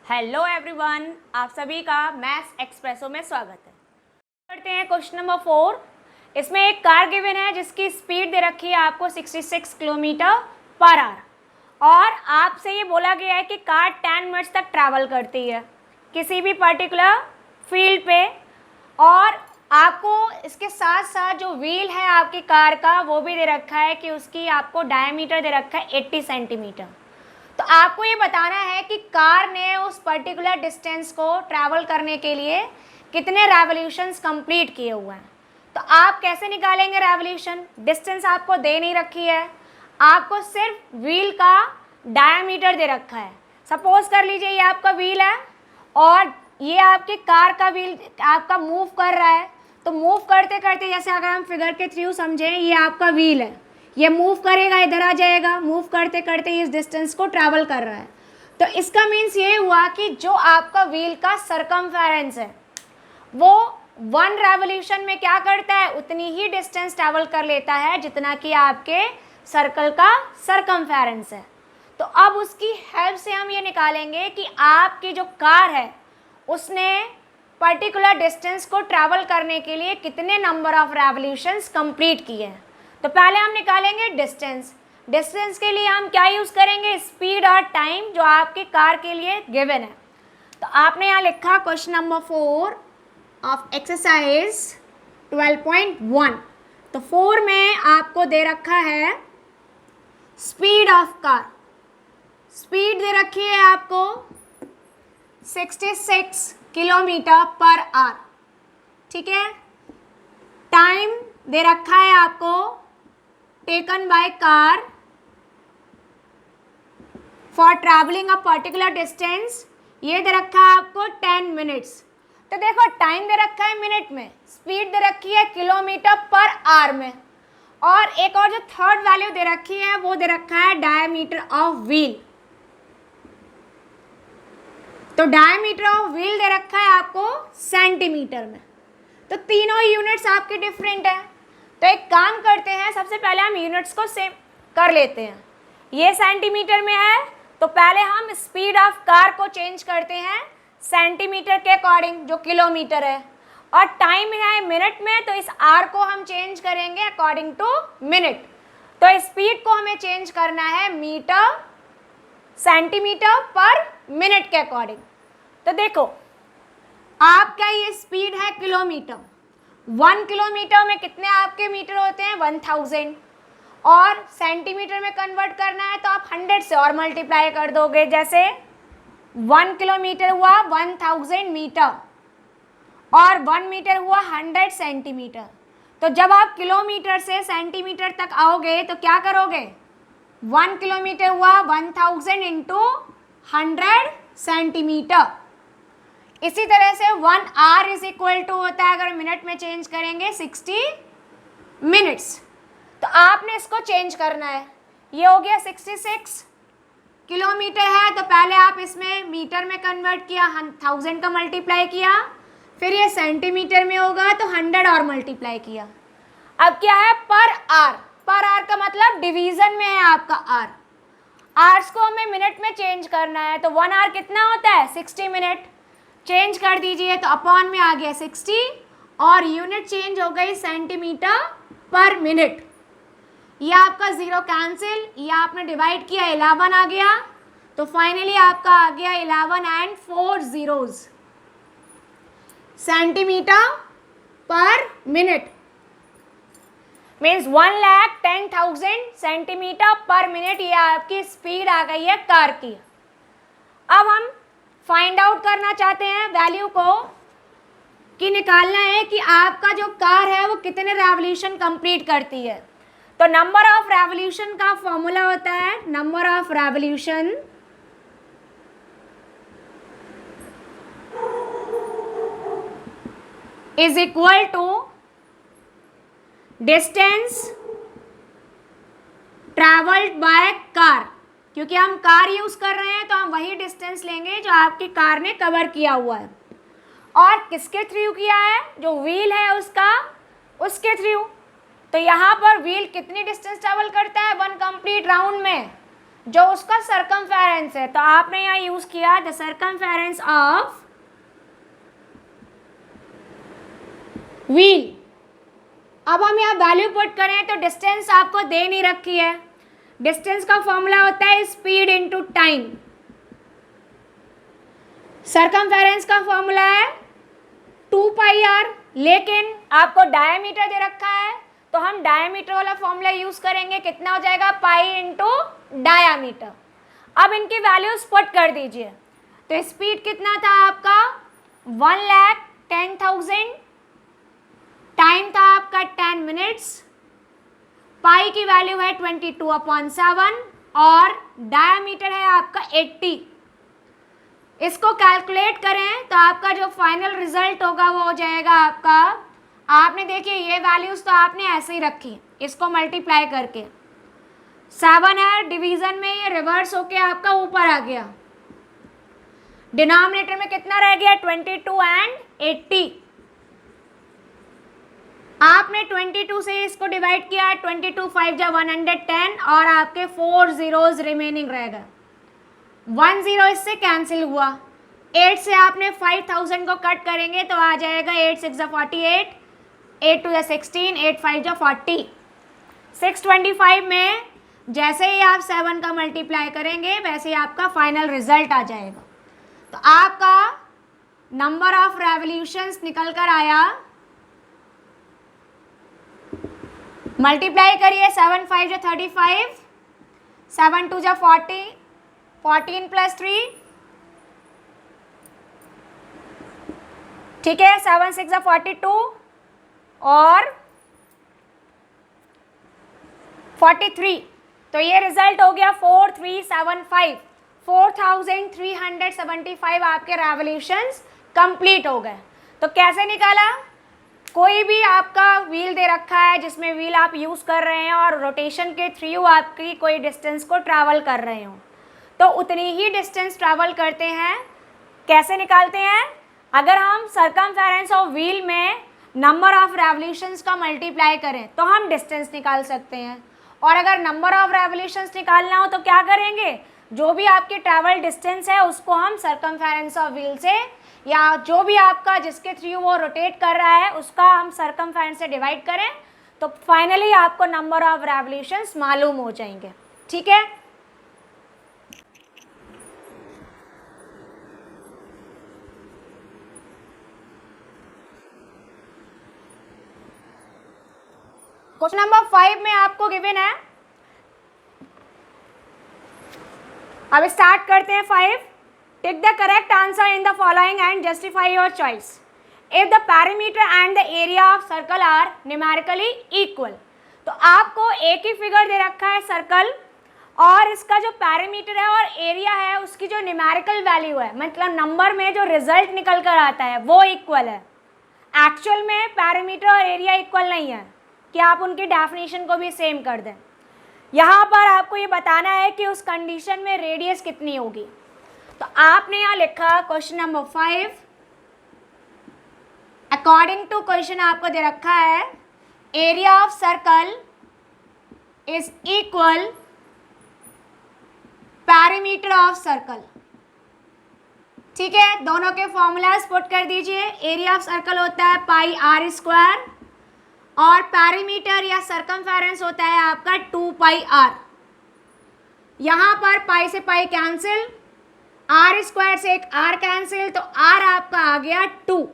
Hello everyone, आप सभी का मैथ्स एक्सप्रेसो में स्वागत है। करते हैं क्वेश्चन नंबर 4। इसमें एक कार गिवन है जिसकी स्पीड दे रखी है आपको 66 किलोमीटर पर आवर और आपसे ये बोला गया है कि कार 10 मिनट्स तक ट्रैवल करती है किसी भी पर्टिकुलर फील्ड पे, और आपको इसके साथ साथ जो व्हील है आपकी कार का वो भी दे रखा है कि उसकी आपको डायमीटर दे रखा है 80 सेंटीमीटर। तो आपको ये बताना है कि कार ने उस पर्टिकुलर डिस्टेंस को ट्रैवल करने के लिए कितने रेवोल्यूशंस कंप्लीट किए हुए हैं। तो आप कैसे निकालेंगे रेवोल्यूशन? डिस्टेंस आपको दे नहीं रखी है, आपको सिर्फ व्हील का डायमीटर दे रखा है। सपोज कर लीजिए ये आपका व्हील है और ये आपकी कार का व्हील आपका मूव कर रहा है। तो मूव करते करते, जैसे अगर हम फिगर के थ्रू समझें, ये आपका व्हील है, ये मूव करेगा, इधर आ जाएगा, मूव करते करते इस डिस्टेंस को ट्रैवल कर रहा है। तो इसका मीन्स ये हुआ कि जो आपका व्हील का सरकमफेरेंस है वो 1 रेवोल्यूशन में क्या करता है, उतनी ही डिस्टेंस ट्रैवल कर लेता है जितना कि आपके सर्कल का सरकमफेरेंस है। तो अब उसकी हेल्प से हम ये निकालेंगे कि आपकी जो कार है उसने पर्टिकुलर डिस्टेंस को ट्रैवल करने के लिए कितने नंबर ऑफ रेवोल्यूशंस कंप्लीट किए हैं। तो पहले हम निकालेंगे डिस्टेंस। डिस्टेंस के लिए हम क्या यूज़ करेंगे, स्पीड और टाइम जो आपकी कार के लिए गिवन है। तो आपने यहाँ लिखा क्वेश्चन नंबर 4 ऑफ एक्सरसाइज 12.1। तो 4 में आपको दे रखा है स्पीड ऑफ कार। स्पीड दे रखी है आपको 66 किलोमीटर पर आवर, ठीक है। टाइम दे रखा है आपको taken by car for travelling a particular distance, ये दे रखा है आपको 10 मिनट्स। तो देखो टाइम दे रखा है मिनट में, स्पीड दे रखी है किलोमीटर पर आवर में, और एक और जो थर्ड वैल्यू दे रखी है वो दे रखा है डायमीटर ऑफ व्हील। तो डायमीटर ऑफ व्हील दे रखा है आपको सेंटीमीटर में। तो तीनों यूनिट्स आपके डिफरेंट है। तो एक काम करते हैं, सबसे पहले हम यूनिट्स को सेम कर लेते हैं। ये सेंटीमीटर में है तो पहले हम स्पीड ऑफ कार को चेंज करते हैं सेंटीमीटर के अकॉर्डिंग जो किलोमीटर है, और टाइम है मिनट में तो इस आर को हम चेंज करेंगे अकॉर्डिंग टू मिनट। तो स्पीड को हमें चेंज करना है मीटर सेंटीमीटर पर मिनट के अकॉर्डिंग। तो देखो आपका ये स्पीड है किलोमीटर, 1 किलोमीटर में कितने आपके मीटर होते हैं 1000, और सेंटीमीटर में कन्वर्ट करना है तो आप 100 से और मल्टीप्लाई कर दोगे। जैसे 1 किलोमीटर हुआ 1000 मीटर और 1 मीटर हुआ 100 सेंटीमीटर। तो जब आप किलोमीटर से सेंटीमीटर तक आओगे तो क्या करोगे, 1 किलोमीटर हुआ 1000 इंटू 100 सेंटीमीटर। इसी तरह से 1 आवर इज इक्वल टू होता है, अगर मिनट में चेंज करेंगे 60 मिनट्स। तो आपने इसको चेंज करना है। ये हो गया 66 किलोमीटर है तो पहले आप इसमें मीटर में कन्वर्ट किया, 1000 का मल्टीप्लाई किया, फिर ये सेंटीमीटर में होगा तो 100 और मल्टीप्लाई किया। अब क्या है पर आवर, पर आवर का मतलब डिवीजन में है आपका आर। आवर्स को हमें मिनट में चेंज करना है तो 1 आवर कितना होता है 60 मिनट। चेंज कर दीजिए तो अपॉन में आ गया 60 और यूनिट चेंज हो गई सेंटीमीटर पर मिनट। ये आपका 0 कैंसिल, ये आपने डिवाइड किया 11 आ गया, तो फाइनली आपका आ गया 11 एंड 4 zeros सेंटीमीटर पर मिनट। मीन्स 1,10,000 सेंटीमीटर पर मिनट ये आपकी स्पीड आ गई है कार की। अब हम फाइंड आउट करना चाहते हैं वैल्यू को, कि निकालना है कि आपका जो कार है वो कितने रेवोल्यूशन कंप्लीट करती है। तो नंबर ऑफ रेवोल्यूशन का फॉर्मूला होता है number of revolution is equal to distance travelled by car. क्योंकि हम कार यूज कर रहे हैं तो हम वही डिस्टेंस लेंगे जो आपकी कार ने कवर किया हुआ है, और किसके थ्रू किया है, जो व्हील है उसका, उसके थ्रू। तो यहाँ पर व्हील कितनी डिस्टेंस ट्रैवल करता है 1 कंप्लीट राउंड में जो उसका सर्कमफेरेंस है, तो आपने यहाँ यूज किया द सर्कमफेरेंस ऑफ व्हील। अब हम यहाँ वैल्यू पुट करें तो डिस्टेंस आपको दे नहीं रखी है। डिस्टेंस का फॉर्मूला होता है स्पीड इनटू टाइम। सर्कमफेरेंस का फॉर्मूला है 2πr, लेकिन आपको डायमीटर दे रखा है तो हम डायमीटर वाला फॉर्मूला यूज करेंगे। कितना हो जाएगा, पाई इंटू डायमीटर। अब इनकी वैल्यूज पुट कर दीजिए। तो स्पीड कितना था आपका 1,10,000, टाइम था आपका 10 मिनट्स, पाई की वैल्यू है 22/7 और डायमीटर है आपका 80। इसको कैलकुलेट करें तो आपका जो फाइनल रिजल्ट होगा वो हो जाएगा आपका, आपने देखिए ये वैल्यूज तो आपने ऐसे ही रखी, इसको मल्टीप्लाई करके 7 है, डिवीजन में ये रिवर्स होके आपका ऊपर आ गया। डिनोमिनेटर में कितना रह गया 22 एंड 80। आपने 22 से इसको डिवाइड किया, 22 5 जा 110 और आपके 4 zeros रिमेनिंग रह गए। 1 0 इससे कैंसिल हुआ। 8 से आपने 5000 को कट करेंगे तो आ जाएगा 8 6 48, 8 2 16, 8 5 40। 625 में जैसे ही आप 7 का मल्टीप्लाई करेंगे वैसे ही आपका फाइनल रिजल्ट आ जाएगा। तो आपका नंबर ऑफ रेवोल्यूशंस निकल कर आया, मल्टीप्लाई करिए 7 5 जा 35, 7 2 जा 40, 14 + 3, ठीक है, 7 6 जा 42 और 43। तो ये रिजल्ट हो गया 4375, 4375 आपके रेवोल्यूशंस कंप्लीट हो गए। तो कैसे निकाला, कोई भी आपका व्हील दे रखा है जिसमें व्हील आप यूज़ कर रहे हैं और रोटेशन के थ्रू आपकी कोई डिस्टेंस को ट्रैवल कर रहे हो तो उतनी ही डिस्टेंस ट्रैवल करते हैं। कैसे निकालते हैं, अगर हम सर्कमफेरेंस ऑफ व्हील में नंबर ऑफ रेवोल्यूशंस का मल्टीप्लाई करें तो हम डिस्टेंस निकाल सकते हैं, और अगर नंबर ऑफ रेवोल्यूशंस निकालना हो तो क्या करेंगे, जो भी आपकी ट्रैवल डिस्टेंस है उसको हम सर्कमफेरेंस ऑफ व्हील से, या जो भी आपका जिसके थ्रू वो रोटेट कर रहा है उसका हम सर्कमफेरेंस से डिवाइड करें तो फाइनली आपको नंबर ऑफ रेवोल्यूशंस मालूम हो जाएंगे। ठीक है, क्वेश्चन नंबर 5 में आपको गिवन है, अब स्टार्ट करते हैं 5। Take the correct answer in the following and justify your choice. If the parameter and the area of circle are numerically equal. तो आपको एक ही फिगर दे रखा है सर्कल, और इसका जो पैरामीटर है और एरिया है उसकी जो न्यूमेरिकल वैल्यू है, मतलब नंबर में जो रिजल्ट निकल कर आता है वो इक्वल है। एक्चुअल में पैरामीटर और एरिया इक्वल नहीं है कि आप उनकी डेफिनेशन को भी सेम कर दें। यहाँ पर आपको ये बताना है कि उस कंडीशन में रेडियस कितनी होगी। तो आपने यहाँ लिखा question number 5, according to question आपको दे रखा है area of circle is equal parameter of circle. ठीक है, दोनों के फॉर्मूलाज पुट कर दीजिए। एरिया ऑफ सर्कल होता है πr² और पैरामीटर या सर्कमफेरेंस होता है आपका 2πr। यहाँ पर पाई से पाई कैंसिल, r² से एक r कैंसिल, तो r आपका आ गया 2।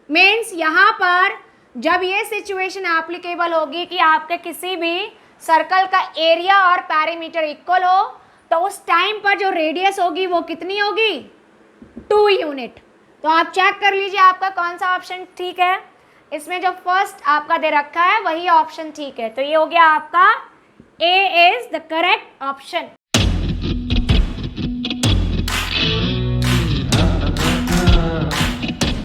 मीन्स यहाँ पर जब ये सिचुएशन एप्लीकेबल होगी कि आपके किसी भी सर्कल का एरिया और पैरामीटर इक्वल हो तो उस टाइम पर जो रेडियस होगी वो कितनी होगी, 2 यूनिट। तो आप चेक कर लीजिए आपका कौन सा ऑप्शन ठीक है। इसमें जो फर्स्ट आपका दे रखा है वही ऑप्शन ठीक है। तो ये हो गया आपका A is the correct option.